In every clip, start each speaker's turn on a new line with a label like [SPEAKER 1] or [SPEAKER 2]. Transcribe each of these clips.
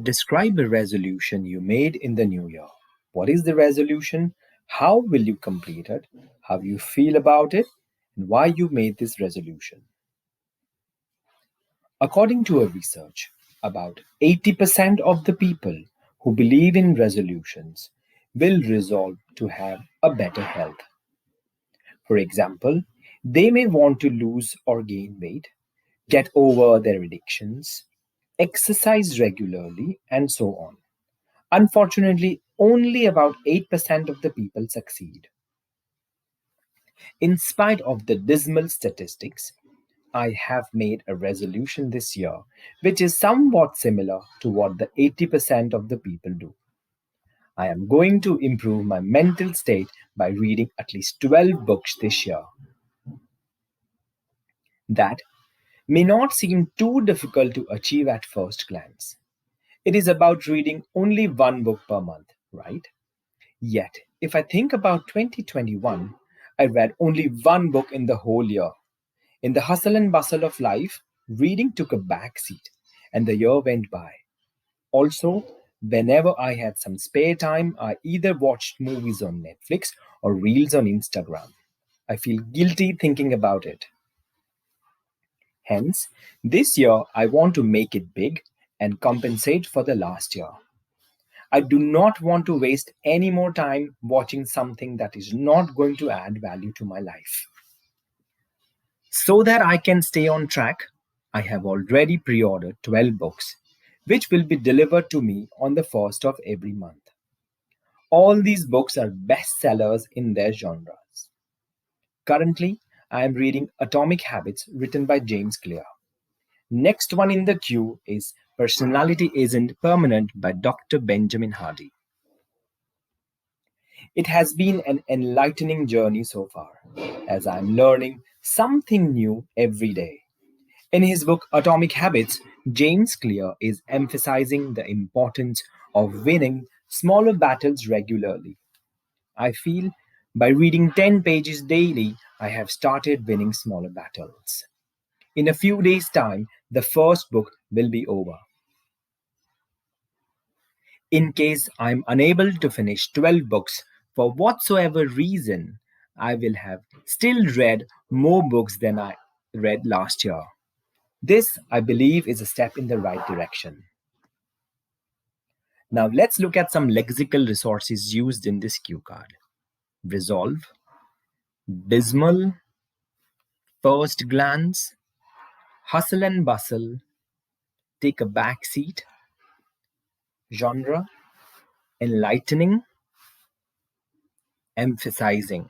[SPEAKER 1] Describe a resolution you made in the new year. What is the resolution? How will you complete it? How you feel about it? And why you made this resolution? According to a research, about 80% of the people who believe in resolutions will resolve to have a better health. For example, they may want to lose or gain weight, get over their addictions, exercise regularly, and so on. Unfortunately, only about 8% of the people succeed. In spite of the dismal statistics, I have made a resolution this year which is somewhat similar to what the 80% of the people do. I am going to improve my mental state by reading at least 12 books this year. That may not seem too difficult to achieve at first glance. It is about reading only one book per month, right? Yet, if I think about 2021, I read only one book in the whole year. In the hustle and bustle of life, reading took a back seat, and the year went by. Also, whenever I had some spare time, I either watched movies on Netflix or reels on Instagram. I feel guilty thinking about it. Hence, this year I want to make it big and compensate for the last year. I do not want to waste any more time watching something that is not going to add value to my life. So that I can stay on track, I have already pre ordered 12 books, which will be delivered to me on the first of every month. All these books are bestsellers in their genres. Currently, I am reading Atomic Habits written by James Clear. Next one in the queue is Personality Isn't Permanent by Dr. Benjamin Hardy. It has been an enlightening journey so far, as I'm learning something new every day. In his book Atomic Habits, James Clear is emphasizing the importance of winning smaller battles regularly. I feel by reading 10 pages daily, I have started winning smaller battles. In a few days' time, the first book will be over. In case I'm unable to finish 12 books for whatsoever reason, I will have still read more books than I read last year. This, I believe, is a step in the right direction. Now, let's look at some lexical resources used in this cue card. Resolve, dismal, first glance, hustle and bustle, take a back seat, genre, enlightening, emphasizing.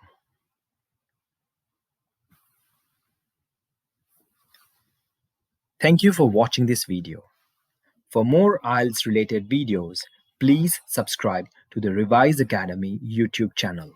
[SPEAKER 1] Thank you for watching this video. For more IELTS related videos, please subscribe to the Revise Academy YouTube channel.